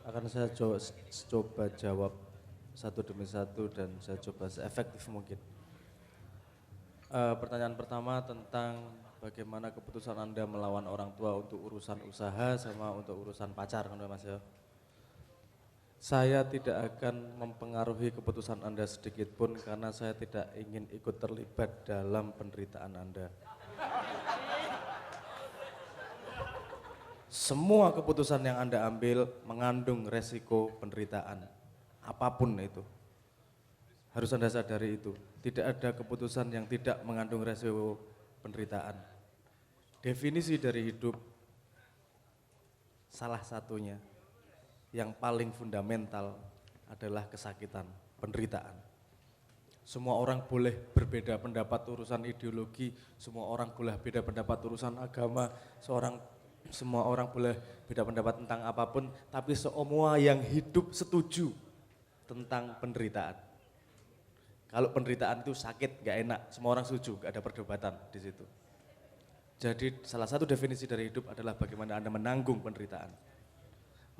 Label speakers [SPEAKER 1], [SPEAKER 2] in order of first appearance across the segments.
[SPEAKER 1] Akan saya coba jawab satu demi satu dan saya coba seefektif mungkin. Pertanyaan pertama tentang bagaimana keputusan Anda melawan orang tua untuk urusan usaha sama untuk urusan pacar, kan Mas ya. Saya tidak akan mempengaruhi keputusan Anda sedikit pun karena saya tidak ingin ikut terlibat dalam penderitaan Anda. Semua keputusan yang Anda ambil mengandung resiko penderitaan, apapun itu. Harus Anda sadari itu, tidak ada keputusan yang tidak mengandung resiko penderitaan. Definisi dari hidup, salah satunya yang paling fundamental adalah kesakitan, penderitaan. Semua orang boleh berbeda pendapat urusan ideologi, semua orang boleh beda pendapat urusan agama, semua orang boleh beda pendapat tentang apapun, tapi semua yang hidup setuju tentang penderitaan. Kalau penderitaan itu sakit, gak enak, semua orang setuju, gak ada perdebatan di situ. Jadi salah satu definisi dari hidup adalah bagaimana Anda menanggung penderitaan.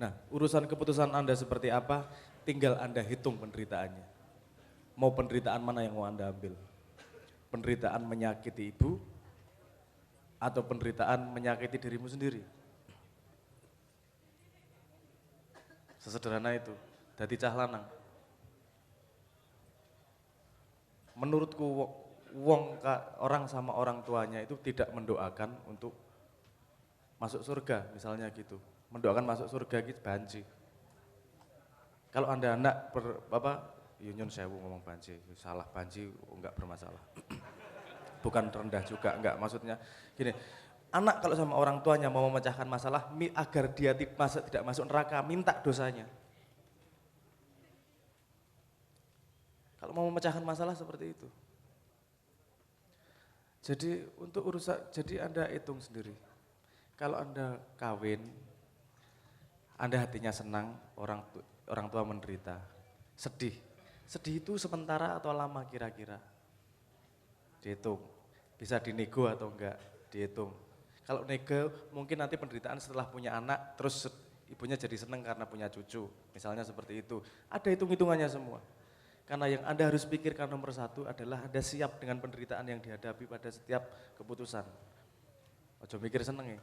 [SPEAKER 1] Nah, urusan keputusan Anda seperti apa, tinggal Anda hitung penderitaannya. Mau penderitaan mana yang mau Anda ambil? Penderitaan menyakiti ibu, atau penderitaan menyakiti dirimu sendiri? Sesederhana itu, dadi cah lanang. Menurutku orang sama orang tuanya itu tidak mendoakan untuk masuk surga, misalnya gitu. Mendoakan masuk surga gitu banci. Kalau Anda anak Yunyon sewu ngomong banci, salah banci enggak bermasalah. Bukan rendah juga, enggak, maksudnya gini. Anak kalau sama orang tuanya mau memecahkan masalah agar dia tidak masuk neraka, minta dosanya. Kalau mau memecahkan masalah seperti itu. Jadi jadi Anda hitung sendiri. Kalau Anda kawin, Anda hatinya senang, orang tua menderita, sedih. Sedih itu sementara atau lama kira-kira? Dihitung. Bisa dinego atau enggak? Dihitung. Kalau nego, mungkin nanti penderitaan setelah punya anak, terus ibunya jadi senang karena punya cucu. Misalnya seperti itu. Ada hitung-hitungannya semua. Karena yang Anda harus pikirkan nomor satu adalah Anda siap dengan penderitaan yang dihadapi pada setiap keputusan. Ojo mikir seneng ya.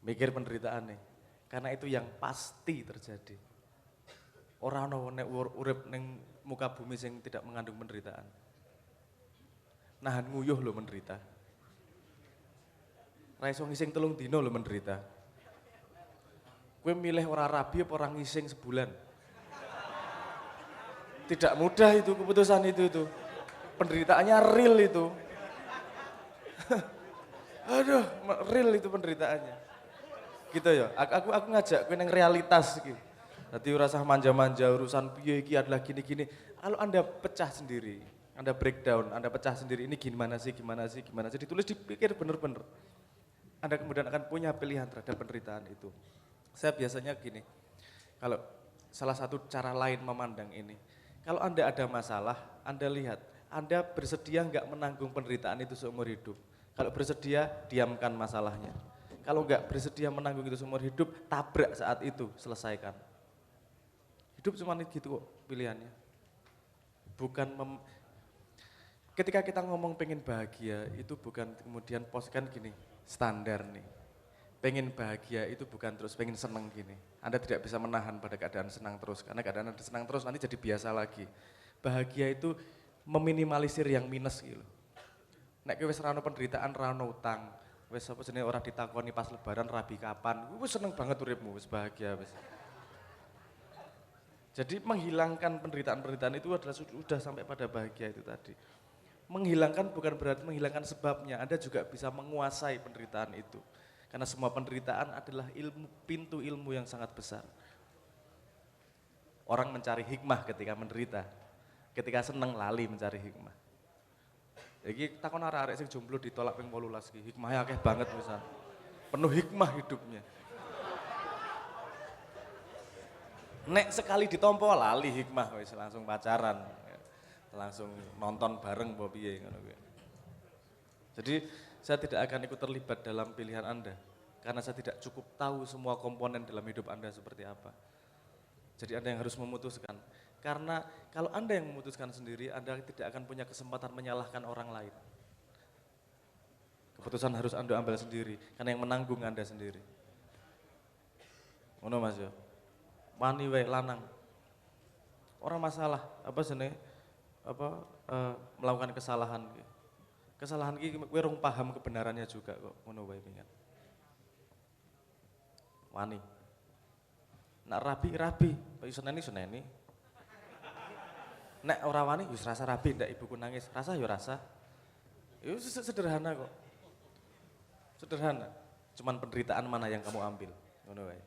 [SPEAKER 1] Mikir penderitaan nih. Karena itu yang pasti terjadi. Orang nek urip ning muka bumi yang tidak mengandung penderitaan. Nahan nguyuh lo menderita. Ra iso ngising 3 dino lo menderita. Kowe milih ora rabi apa orang ngising sebulan? Tidak mudah itu keputusan itu. Penderitaannya real itu. Aduh, real itu penderitaannya. Gitu ya. Aku ngajak kowe nang realitas iki. Dadi ora usah manja-manja urusan piye iki adalah gini-gini. Kalau Anda pecah sendiri, Anda breakdown, Anda pecah sendiri ini gimana sih, ditulis dipikir bener-bener. Anda kemudian akan punya pilihan terhadap penderitaan itu. Saya biasanya gini, kalau salah satu cara lain memandang ini, kalau Anda ada masalah, Anda lihat, Anda bersedia enggak menanggung penderitaan itu seumur hidup. Kalau bersedia, diamkan masalahnya. Kalau enggak bersedia menanggung itu seumur hidup, tabrak saat itu, selesaikan. Hidup cuma gitu kok pilihannya. Ketika kita ngomong pengen bahagia, itu bukan kemudian poskan gini, standar nih. Pengen bahagia itu bukan terus pengen senang gini. Anda tidak bisa menahan pada keadaan senang terus, karena keadaan Anda senang terus nanti jadi biasa lagi. Bahagia itu meminimalisir yang minus gitu. Nek wis ra ono penderitaan, ra ono utang, wis apa jenenge ora ditakoni pas lebaran rabi kapan, wis seneng banget uripmu, wis bahagia wis. Jadi menghilangkan penderitaan-penderitaan itu adalah sudah sampai pada bahagia itu tadi. Menghilangkan bukan berarti menghilangkan sebabnya, Anda juga bisa menguasai penderitaan itu. Karena semua penderitaan adalah pintu ilmu yang sangat besar. Orang mencari hikmah ketika menderita, ketika seneng lali mencari hikmah. Iki takon arek-arek sing jomblo ditolak ping 18 iki, hikmahnya akeh banget misal. Penuh hikmah hidupnya. Nek sekali ditompo lali hikmah wis langsung pacaran. Langsung nonton bareng apa piye ngono kuwi. Jadi saya tidak akan ikut terlibat dalam pilihan Anda. karena saya tidak cukup tahu semua komponen dalam hidup Anda seperti apa. Jadi Anda yang harus memutuskan. Karena kalau Anda yang memutuskan sendiri, Anda tidak akan punya kesempatan menyalahkan orang lain. Keputusan harus Anda ambil sendiri, karena yang menanggung Anda sendiri. Ngono Mas yo. Wani wae lanang. Orang masalah, apa jenenge? Melakukan kesalahan. Kesalahan iki kowe rung paham kebenarannya juga kok, ngono wae pingan. Wani. Nak rabi, iso seneni. Nek ora wani wis rasa rabi ndak ibuku nangis. Rasa ya rasa. Itu sederhana kok. Sederhana. Cuman penderitaan mana yang kamu ambil. Ngono wae.